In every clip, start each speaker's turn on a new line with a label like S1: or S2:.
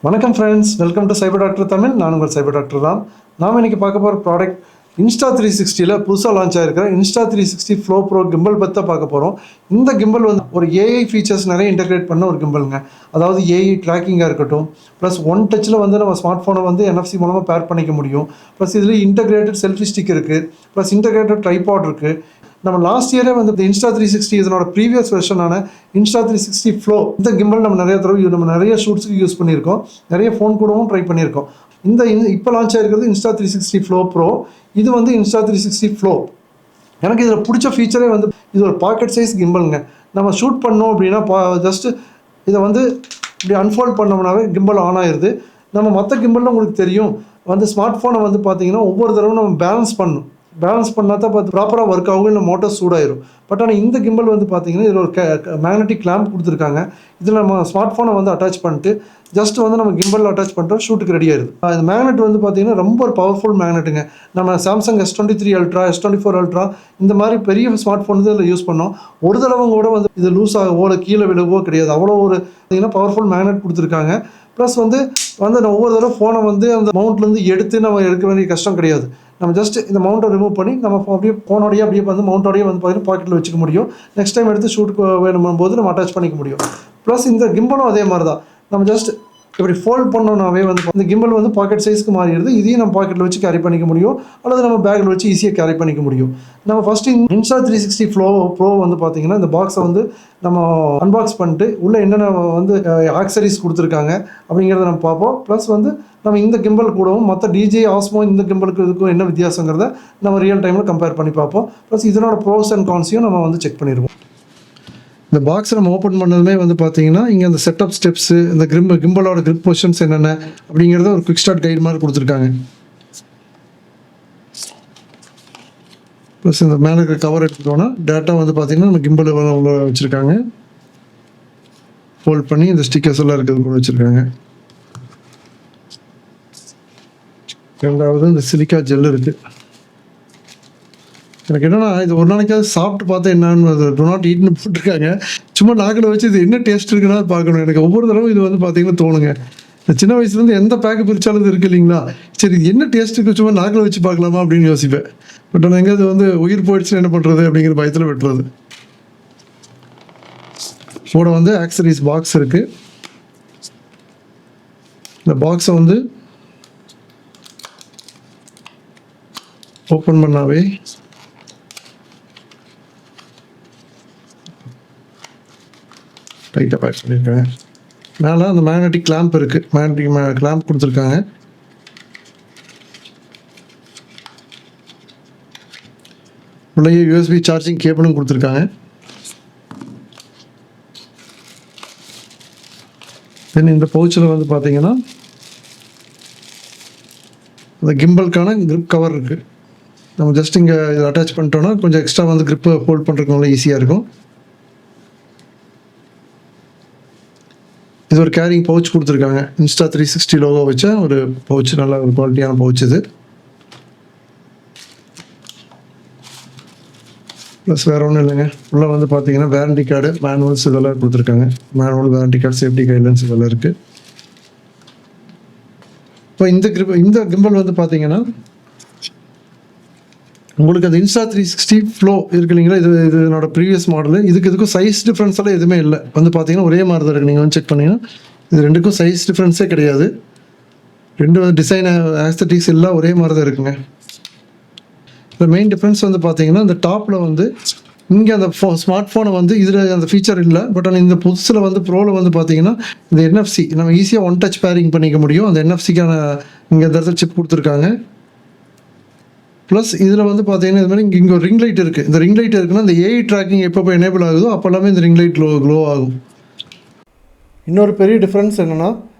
S1: வணக்கம் friends, welcome to cyber doctor Tamil. நான் உங்கள் சைபர் டாக்டர் தான். நாம் இன்றைக்கி பார்க்க போகிற ப்ராடக்ட் Insta360 புதுசாக லான்ச் ஆகிருக்கிற Insta360 Flow Pro கிம்பல் பற்றி தான் பார்க்க போகிறோம். இந்த கிம்பல் வந்து ஒரு ஏஐ ஃபீச்சர்ஸ் நிறைய இன்டெகிரேட் பண்ண ஒரு கிம்பலுங்க. அதாவது ஏஐ ட்ராக்கிங்காக இருக்கட்டும், ப்ளஸ் ஒன் டச்சில் வந்து நம்ம ஸ்மார்ட் ஃபோனை வந்து NFC மூலமாக பேர் பண்ணிக்க முடியும். ப்ளஸ் இதில் இன்டெகிரேட்டட் செல்ஃபி ஸ்டிக் இருக்குது, ப்ளஸ் இன்டெகிரேட்டட் ட்ரைபாட் இருக்குது. நம்ம லாஸ்ட் இயரே வந்து Insta360 இதனோட ப்ரீவியஸ் வெர்ஷனான Insta360 Flow இந்த கிம்பல் நம்ம நிறைய ஷூட்ஸுக்கு யூஸ் பண்ணியிருக்கோம், நிறைய ஃபோன் கூடவும் ட்ரை பண்ணியிருக்கோம். இப்போ லான்ச் ஆகிருக்கிறது Insta360 Flow Pro. இது வந்து Insta360 Flow. எனக்கு இதில் பிடிச்ச ஃபீச்சரே வந்து இது ஒரு பாக்கெட் சைஸ் கிம்பலுங்க. நம்ம ஷூட் பண்ணோம் அப்படின்னா ஜஸ்ட்டு இதை வந்து இப்படி அன்ஃபோல்ட் பண்ணோம்னாவே கிம்பல் ஆன் ஆயிடுது. நம்ம மற்ற கிம்பலில் உங்களுக்கு தெரியும் வந்து ஸ்மார்ட் ஃபோனை வந்து பார்த்திங்கன்னா ஒவ்வொரு தடவை நம்ம பேலன்ஸ் பண்ணால் தான் ப்ராப்பராக ஒர்க் ஆகும், இல்லை மோட்டர் சூடாயிரும். பட் ஆனால் இந்த கிம்பல் வந்து பார்த்திங்கன்னா இதில் ஒரு மேக்னெட்டிக் கிளாம்ப் கொடுத்துருக்காங்க. இதில் நம்ம ஸ்மார்ட் ஃபோனை வந்து அட்டாச் பண்ணிட்டு ஜஸ்ட் வந்து நம்ம கிம்பல் அட்டாச் பண்ணுறோம், ஷூட்டுக்கு ரெடி ஆயிடுது. இந்த மேக்னெட் வந்து பார்த்திங்கன்னா ரொம்ப ஒரு பவர்ஃபுல் மேக்னெட்டுங்க. நம்ம Samsung S23 Ultra, S24 Ultra இந்த மாதிரி பெரிய ஸ்மார்ட் ஃபோன் வந்து இதில் யூஸ் பண்ணோம். ஒரு தடவை கூட வந்து இது லூஸ் ஆகவோ இல்லை கீழே விழுவோ கிடையாது. அவ்வளோ ஒரு பார்த்திங்கன்னா பவர்ஃபுல் மேக்னெட் கொடுத்துருக்காங்க. ப்ளஸ் வந்து நம்ம ஒவ்வொரு தடவை ஃபோனை வந்து அந்த மவுண்ட்லேருந்து எடுத்து நம்ம எடுக்க வேண்டிய கஷ்டம் கிடையாது. நம்ம ஜஸ்ட் இந்த மவுண்ட்டை ரிமூவ் பண்ணி நம்ம அப்படியே ஃபோனோடையே அப்படியே வந்து மவுண்டோடையே வந்து பார்த்திங்கன்னா பாக்கெட்டில் வச்சுக்க முடியும். நெக்ஸ்ட் டைம் எடுத்து ஷூட்டுக்கு வேணும் போது நம்ம அட்டாச் பண்ணிக்க முடியும். ப்ளஸ் இந்த கிம்பலும் அதே மாதிரி தான். நம்ம ஜஸ்ட் இப்படி ஃபோல்ட் பண்ணோன்னாவே வந்து இந்த கிம்பல் வந்து பாக்கெட் சைஸ்க்கு மாறிடுது. இதையும் நம்ம பாக்கெட்டில் வச்சு கேரி பண்ணிக்க முடியும், அல்லது நம்ம பேக்கில் வச்சு ஈஸியாக கேரி பண்ணிக்க முடியும். நம்ம ஃபஸ்ட்டு Insta360 Flow Pro வந்து பார்த்திங்கன்னா இந்த பாக்ஸை வந்து நம்ம அன்பாக்ஸ் பண்ணிட்டு உள்ளே என்னென்ன வந்து ஆக்சரிஸ் கொடுத்துருக்காங்க அப்படிங்கிறத நம்ம பார்ப்போம். ப்ளஸ் வந்து நம்ம இந்த கிம்பல் கூடவும் மற்ற DJI Osmo இந்த கிம்பலுக்கு இதுக்கும் என்ன வித்தியாசங்கிறத நம்ம ரியல் டைமில் கம்பேர் பண்ணி பார்ப்போம். ப்ளஸ் இதனோட ப்ரோஸ் அண்ட் கான்ஸையும் நம்ம வந்து செக் பண்ணிடுவோம். இந்த பாக்ஸை நம்ம ஓப்பன் பண்ணதுமே வந்து பார்த்தீங்கன்னா இங்கே அந்த செட்டப் ஸ்டெப்ஸு, இந்த கிம்பலோட கிரிப் பொசிஷன்ஸ் என்னென்ன அப்படிங்கிறத ஒரு குவிக் ஸ்டார்ட் கைடு மாதிரி கொடுத்துருக்காங்க. ப்ளஸ் இந்த மேலே இருக்கிற கவர் எடுத்துட்டோன்னா டேட்டா வந்து பார்த்திங்கன்னா நம்ம கிம்பல் உள்ள வச்சுருக்காங்க. ஃபோல்ட் பண்ணி இந்த ஸ்டிக்கர்ஸ் எல்லாம் இருக்கிறது கூட வச்சுருக்காங்க. ரெண்டாவது இந்த சிலிக்கா ஜெல் இருக்குது. எனக்கு என்னென்னா இது ஒரு நாளைக்காவது சாப்பிட்டு பார்த்தா என்னன்னு டூ நாட் ஈட்னு போட்டிருக்காங்க. சும்மா நாக்கில் வச்சு இது என்ன டேஸ்ட் இருக்குன்னா பார்க்கணும். எனக்கு ஒவ்வொரு தடவை இது வந்து பார்த்திங்கன்னா தோணுங்க, சின்ன வயசுலேருந்து எந்த பேக்கு பிரித்தாலும் இது இருக்குது இல்லைங்களா, சரி என்ன டேஸ்ட் இருக்குது சும்மா நாக்கில் வச்சு பார்க்கலாமா அப்படின்னு யோசிப்பேன். பட் ஆனால் எங்கே அது வந்து உயிர் போயிடுச்சுன்னு என்ன பண்ணுறது அப்படிங்கிற பயத்தில் விட்டுறது. கூட வந்து ஆக்சரிஸ் பாக்ஸ் இருக்குது. இந்த பாக்ஸை வந்து ஓப்பன் பண்ணாவே டைட்டாக பேக் பண்ணியிருக்காங்க. மேலே அந்த மேக்னெட்டிக் கிளாம்ப் இருக்குது, மேக்னெட்டிக் கிளாம்ப் கொடுத்துருக்காங்க. உள்ளே USB சார்ஜிங் கேபிளும் கொடுத்துருக்காங்க. தென் இந்த பவுச்சில் வந்து பார்த்தீங்கன்னா அந்த கிம்பலுக்கான கிரிப் கவர் இருக்குது. நம்ம ஜஸ்ட் இங்கே இதை அட்டாச் பண்ணிட்டோன்னா கொஞ்சம் எக்ஸ்ட்ரா வந்து கிரிப்பை ஹோல்ட் பண்ணுறதுக்கு நல்லா ஈஸியாக இருக்கும். இது ஒரு கேரிங் பவுச் கொடுத்துருக்காங்க. Insta360 லோகோ வச்ச ஒரு பவுச், நல்ல ஒரு குவாலிட்டியான பவுச் இது. ப்ளஸ் வேறு ஒன்றும் இல்லைங்க, உள்ளே வந்து பார்த்தீங்கன்னா வேரண்டி கார்டு, மேனுவல்ஸ் இதெல்லாம் கொடுத்துருக்காங்க. Manual, warranty card, safety guidelines இதெல்லாம் இருக்குது. இப்போ இந்த கிம்பல் வந்து பார்த்தீங்கன்னா உங்களுக்கு அந்த Insta360 Flow இருக்கு இல்லைங்களா, இதனோட ப்ரீவியஸ் மாடலு. இதுக்கும் சைஸ் டிஃப்ரென்ஸ் எல்லாம் எதுவுமே இல்லை. வந்து பார்த்தீங்கன்னா ஒரே மாதிரி தான் இருக்குது. நீங்கள் வந்து செக் பண்ணிங்கன்னா இது ரெண்டுக்கும் சைஸ் டிஃப்ரென்ஸே கிடையாது. ரெண்டு டிசைன் ஆஸ்தட்டிக்ஸ் எல்லாம் ஒரே மாதிரி தான் இருக்குங்க. இப்போ மெயின் டிஃப்ரென்ஸ் வந்து பார்த்தீங்கன்னா இந்த டாப்பில் வந்து இங்கே அந்த ஸ்மார்ட் ஃபோனை வந்து இதில் அந்த ஃபீச்சர் இல்லை. பட் ஆனால் இந்த புதுசில் வந்து ப்ரோவில் வந்து பார்த்தீங்கன்னா இந்த NFC நம்ம ஈஸியாக ஒன் டச் பேரிங் பண்ணிக்க முடியும். அந்த NFCக்கான இங்கே இந்த இடத்துல சிப் கொடுத்துருக்காங்க. ப்ளஸ் இதில் வந்து பார்த்தீங்கன்னா இது மாதிரி இங்கே ஒரு ரிங் லைட் இருக்குது. இந்த ரிங் லைட் இருக்குன்னா இந்த ஏஐ ட்ராக்கிங் எப்போ எனேபிள் ஆகுதோ அப்போ எல்லாமே இந்த ரிங் லைட் க்ளோ ஆகும். இன்னொரு பெரிய டிஃப்ரென்ஸ் என்னென்னா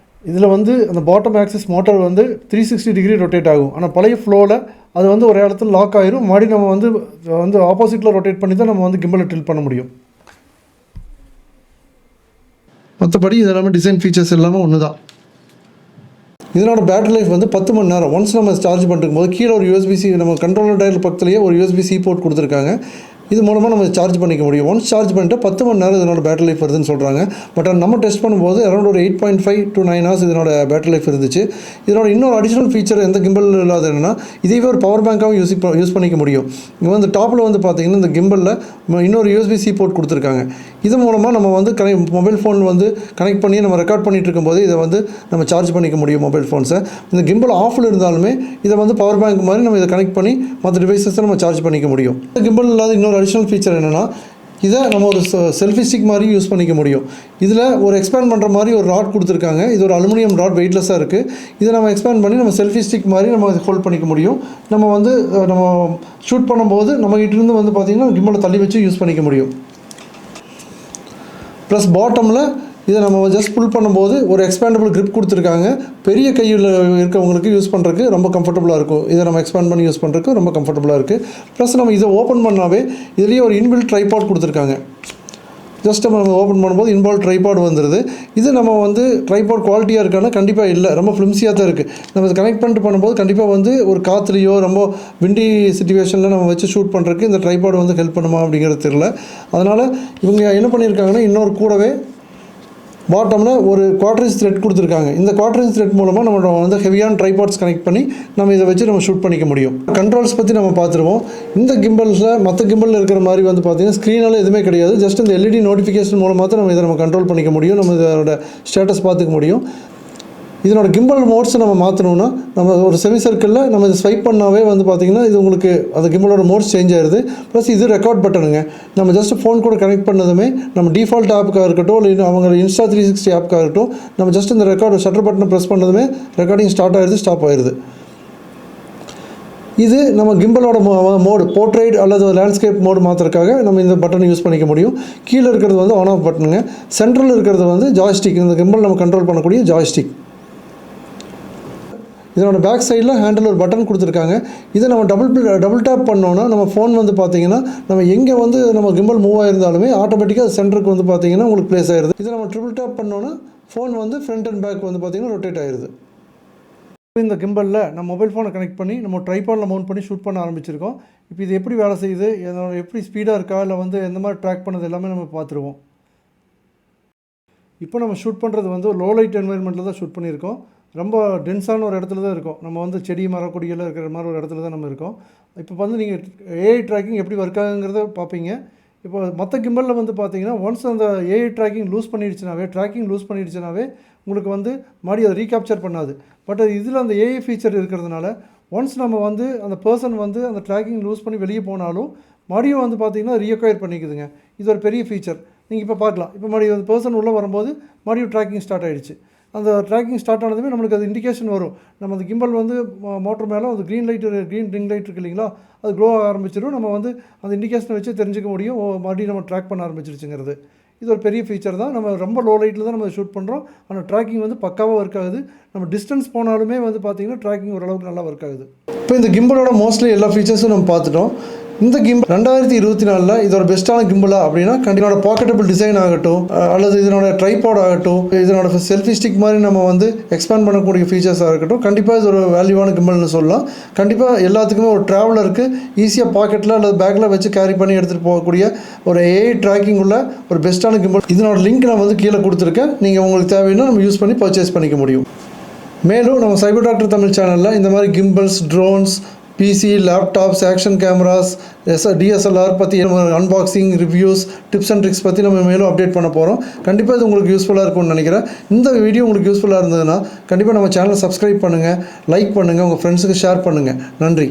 S1: இதில் வந்து அந்த பாட்டம் ஆக்சிஸ் மோட்டர் வந்து 360 டிகிரி ரொட்டேட் ஆகும். ஆனால் பழைய ஃப்ளோவில் அது வந்து ஒரு இடத்துல லாக் ஆயிரும். மறுபடியும் நம்ம வந்து ஆப்போசிட்டில் ரொட்டேட் பண்ணி தான் நம்ம வந்து கிம்பலை டில்ட் பண்ண முடியும். மற்றபடி இது எல்லாமே டிசைன் ஃபீச்சர்ஸ் எல்லாமே ஒன்று தான். இதனோட பேட்டரி லைஃப் வந்து 10 மணி நேரம். ஒன்ஸ் நம்ம சார்ஜ் பண்ணிருக்கும் போது கீழே ஒரு USB-C நம்ம கண்ட்ரோலர் டயர் பக்கத்துலேயே ஒரு USB-C போர்ட் கொடுத்துருக்காங்க. இது மூலமாக நம்ம சார்ஜ் பண்ணிக்க முடியும். ஒன்ஸ் சார்ஜ் பண்ணிட்டு 10 மணி நேரம் இதனோட பேட்டரி லைஃப் வருதுன்னு சொல்கிறாங்க. பட் நம்ம டெஸ்ட் பண்ணும்போது அரௌண்ட் ஒரு 8.5 to 9 hours இதனோட பேட்டரி லைஃப் இருந்துச்சு. இதனோட இன்னொரு அடிஷனல் ஃபீச்சர் எந்த கிம்பல் இல்லாத என்னென்னா, இதையே ஒரு பவர் பேங்காகவும் யூஸ் பண்ணிக்க முடியும். இங்கே வந்து டாப்பில் வந்து பார்த்திங்கன்னா இந்த கிம்பலில் இன்னொரு USB-C போர்ட் கொடுத்துருக்காங்க. இது மூலமாக நம்ம வந்து மொபைல் ஃபோன் வந்து கனெக்ட் பண்ணி நம்ம ரெக்கார்ட் பண்ணிகிட்டு இருக்கும்போது இதை வந்து நம்ம சார்ஜ் பண்ணிக்க முடியும் மொபைல் ஃபோன்ஸை. இந்த கிம்பல் ஆஃபில் இருந்தாலுமே இதை வந்து பவர் பேங்க் மாதிரி நம்ம இதை கனெக்ட் பண்ணி மற்ற டிவைஸஸை நம்ம சார்ஜ் பண்ணிக்க முடியும். இந்த கிம்பல் இல்லாத இன்னொரு அடிஷனல் ஃபீச்சர் என்னென்னா, இதை நம்ம ஒரு செல்ஃபி ஸ்டிக் மாதிரி யூஸ் பண்ணிக்க முடியும். இதில் ஒரு எக்ஸ்பேண்ட் பண்ணுற மாதிரி ஒரு ராட் கொடுத்துருக்காங்க. இது ஒரு அலுமினியம் ராட், வெயிட்லெஸ்ஸாக இருக்குது. இதை நம்ம எக்ஸ்பேண்ட் பண்ணி நம்ம செல்ஃபி ஸ்டிக் மாதிரி நம்ம ஹோல்ட் பண்ணிக்க முடியும். நம்ம வந்து நம்ம ஷூட் பண்ணும்போது நம்மகிட்டேருந்து வந்து பார்த்திங்கன்னா கிம்பலை தள்ளி வச்சு யூஸ் பண்ணிக்க முடியும். ப்ளஸ் பாட்டமில் இதை நம்ம ஜஸ்ட் புல் பண்ணும்போது ஒரு எக்ஸ்பேண்டபிள் கிரிப் கொடுத்துருக்காங்க. பெரிய கையில் இருக்கவங்களுக்கு யூஸ் பண்ணுறதுக்கு ரொம்ப கம்ஃபர்டபுளாக இருக்கும். இதை நம்ம எக்ஸ்பேண்ட் பண்ணி யூஸ் பண்ணுறதுக்கு ரொம்ப கம்ஃபர்டபுளாக இருக்குது. ப்ளஸ் நம்ம இதை ஓப்பன் பண்ணாவே இதுலேயே ஒரு இன்பில்ட் ட்ரைபாட் கொடுத்துருக்காங்க. ஜஸ்ட் நம்ம ஓப்பன் பண்ணும்போது இன்பால்ட் ட்ரைபாட் வந்துடுது. இது நம்ம வந்து ட்ரைபாட் குவாலிட்டியாக இருக்கான்னா கண்டிப்பாக இல்லை, ரொம்ப ஃப்ளிம்ஸியாக தான் இருக்குது. நம்ம இதை கனெக்ட் பண்ணிட்டு பண்ணும்போது கண்டிப்பாக வந்து ஒரு காற்றுலையோ ரொம்ப விண்டி சிச்சுவேஷனில் நம்ம வச்சு ஷூட் பண்ணுறதுக்கு இந்த ட்ரைபாட் வந்து ஹெல்ப் பண்ணுமா அப்படிங்கிறது தெரியல. அதனால் இவங்க என்ன பண்ணியிருக்காங்கன்னா, இன்னொரு கூடவே பாட்டமில் ஒரு குவார்டர் த்ரெட் கொடுத்துருக்காங்க. இந்த குவார்டர் த்ரெட் மூலமாக நம்ம வந்து ஹெவியான ட்ரைபாட்ஸ் கனெக்ட் பண்ணி நம்ம இதை வச்சு நம்ம ஷூட் பண்ணிக்க முடியும். கண்ட்ரோல்ஸ் பற்றி நம்ம பார்த்துருவோம். இந்த கிம்பல்ஸில் மற்ற கிம்பலில் இருக்கிற மாதிரி வந்து பார்த்திங்கன்னா ஸ்க்ரீனால் எதுவுமே கிடையாது. ஜஸ்ட் இந்த LED நோட்டிஃபிகேஷன் மூலமாக தான் நம்ம இதை நம்ம கண்ட்ரோல் பண்ணிக்க முடியும். நம்ம இதோட ஸ்டேட்டஸ் பார்த்துக்க முடியும். இதனோட கிம்பல் மோட்ஸை நம்ம மாற்றணும்னா நம்ம ஒரு செமி சர்க்கிளில் நம்ம இதை ஸ்வைப் பண்ணாவே வந்து பார்த்திங்கன்னா இது உங்களுக்கு அந்த கிம்பலோட மோட்ஸ் சேஞ்ச் ஆயிடுது. ப்ளஸ் இது ரெக்கார்ட் பட்டனுங்க. நம்ம ஜஸ்ட் ஃபோன் கூட கனெக்ட் பண்ணதுமே நம்ம டிஃபால்ட் ஆப்புக்காக இருக்கட்டும், இல்லை அவங்க Insta360 ஆப்புக்காக இருக்கட்டும், நம்ம ஜஸ்ட் இந்த ரெக்கார்டு ஷட்டர் பட்டனை ப்ரெஸ் பண்ணதுமே ரெக்கார்டிங் ஸ்டார்ட் ஆயிடுது, ஸ்டாப் ஆயிடுது. இது நம்ம கிம்பலோட மோடு போர்ட்ரைட் அல்லது லேண்ட்ஸ்கேப் மோடு மாற்றுறதுக்காக நம்ம இந்த பட்டன் யூஸ் பண்ணிக்க முடியும். கீழே இருக்கிறது வந்து ஆன் ஆஃப் பட்டனுங்க. சென்ட்ரலில் இருக்கிறது வந்து ஜாய்ஸ்டிக். இந்த கிம்பல் நம்ம கண்ட்ரோல் பண்ணக்கூடிய ஜாய்ஸ்டிக். இதனோட பேக் சைடில் ஹேண்டில் ஒரு பட்டன் கொடுத்துருக்காங்க. இதை நம்ம டபுள் டேப் பண்ணோன்னா நம்ம ஃபோன் வந்து பார்த்திங்கன்னா நம்ம எங்கே வந்து நம்ம கிம்பல் மூவ் ஆகிருந்தாலுமே ஆட்டோமேட்டிக்காக சென்டருக்கு வந்து பார்த்திங்கன்னா உங்களுக்கு ப்ளேஸ் ஆயிடுது. இதை நம்ம ட்ரிபிள் டேப் பண்ணோன்னா ஃபோன் வந்து ஃப்ரண்ட் அண்ட் பேக் வந்து பார்த்திங்கன்னா ரொட்டேட் ஆயிடுது. இந்த கிம்பலில் நம்ம மொபைல் ஃபோனை கனெக்ட் பண்ணி நம்ம ட்ரைபாடில் மவுண்ட் பண்ணி ஷூட் பண்ண ஆரம்பிச்சிருக்கோம். இப்போ இது எப்படி வேலை செய்யுது, எப்படி ஸ்பீடாக இருக்கா, இல்லை வந்து எந்த மாதிரி ட்ராக் பண்ணது எல்லாமே நம்ம பார்த்துருவோம். இப்போ நம்ம ஷூட் பண்ணுறது வந்து லோ லைட் என்வைரன்மெண்ட்டில் தான் ஷூட் பண்ணியிருக்கோம். ரொம்ப டென்ஸான ஒரு இடத்துல தான் இருக்கோம். நம்ம வந்து செடி மரக்கொடியெல்லாம் இருக்கிற மாதிரி ஒரு இடத்துல தான் நம்ம இருக்கோம். இப்போ வந்து நீங்கள் AI ட்ராக்கிங் எப்படி ஒர்க் ஆகுங்கிறத பார்ப்பீங்க. இப்போ மற்ற கிம்பலில் வந்து பார்த்தீங்கன்னா ஒன்ஸ் அந்த AI ட்ராக்கிங் லூஸ் பண்ணிடுச்சுனாவே உங்களுக்கு வந்து மறுபடியும் அதை ரீகேப்சர் பண்ணாது. பட் இதில் அந்த AI ஃபீச்சர் இருக்கிறதுனால ஒன்ஸ் நம்ம வந்து அந்த பர்சன் வந்து அந்த ட்ராக்கிங் லூஸ் பண்ணி வெளியே போனாலும் மறுபடியும் வந்து பார்த்திங்கன்னா ரீஅக்வயர் பண்ணிக்குதுங்க. இது ஒரு பெரிய ஃபீச்சர். நீங்கள் இப்போ பார்க்கலாம். இப்போ மறுபடியும் அந்த பர்சன் உள்ளே வரும்போது மறுபடியும் ட்ராக்கிங் ஸ்டார்ட் ஆகிடுச்சு. அந்த ட்ராக்கிங் ஸ்டார்ட் ஆனதுமே நம்மளுக்கு அது இண்டிகேஷன் வரும். நம்ம அந்த கிம்பல் வந்து மோட்டர் மேலே அந்த க்ரீன் ரிங் லைட் இருக்குது இல்லைங்களா, அது க்ளோ ஆக ஆரம்பிச்சிடும். நம்ம வந்து அந்த இண்டிகேஷனை வச்சு தெரிஞ்சுக்க முடியும் மறுபடியும் நம்ம ட்ராக் பண்ண ஆரம்பிச்சிருச்சுங்கிறது. இது ஒரு பெரிய ஃபீச்சர் தான். நம்ம ரொம்ப லோ லைட்டில் தான் நம்ம ஷூட் பண்ணுறோம். ஆனால் ட்ராக்கிங் வந்து பக்காவாக ஒர்க் ஆகுது. நம்ம டிஸ்டன்ஸ் போனாலுமே வந்து பார்த்திங்கன்னா ட்ராக்கிங் ஓரளவுக்கு நல்லா ஒர்க் ஆகுது. இப்போ இந்த கிம்பலோட மோஸ்ட்லி எல்லா ஃபீச்சர்ஸும் நம்ம பார்த்துட்டோம். இந்த கிம்பல் 2024 இதோட பெஸ்ட்டான கிம்பலா அப்படின்னா கண்டிப்பாக பாக்கெட்டபிள் டிசைன் ஆகட்டும், அல்லது இதனோட ட்ரைபாட் ஆகட்டும், இதனோட செல்ஃபி ஸ்டிக் மாதிரி நம்ம வந்து எக்ஸ்பேண்ட் பண்ணக்கூடிய ஃபீச்சர்ஸாக இருக்கட்டும், கண்டிப்பாக இது ஒரு வேல்யூவான கிம்பல்னு சொல்லலாம். கண்டிப்பாக எல்லாத்துக்குமே ஒரு ட்ராவலருக்கு ஈஸியாக பாக்கெட்டில் அல்லது பேக்கில் வச்சு கேரி பண்ணி எடுத்துகிட்டு போகக்கூடிய ஒரு AI ட்ராக்கிங் உள்ள ஒரு பெஸ்ட்டான கிம்பல். இதனோட லிங்க் நான் வந்து கீழே கொடுத்துருக்கேன். நீங்கள் உங்களுக்கு தேவைன்னா நம்ம யூஸ் பண்ணி பர்ச்சேஸ் பண்ணிக்க முடியும். மேலும் நம்ம சைபர் டாக்டர் தமிழ் சேனலில் இந்த மாதிரி gimbals, drones, PC, laptops, action cameras, DSLR பற்றி unboxing, reviews, tips and tricks பற்றி நம்ம மேலும் அப்டேட் பண்ண போகிறோம். கண்டிப்பாக இது உங்களுக்கு யூஸ்ஃபுல்லாக இருக்கும்னு நினைக்கிறேன். இந்த வீடியோ உங்களுக்கு யூஸ்ஃபுல்லாக இருந்ததுன்னா கண்டிப்பாக நம்ம சேனலை சப்ஸ்கிரைப் பண்ணுங்கள், லைக் பண்ணுங்கள், உங்கள் ஃப்ரெண்ட்ஸுக்கு ஷேர் பண்ணுங்கள். நன்றி.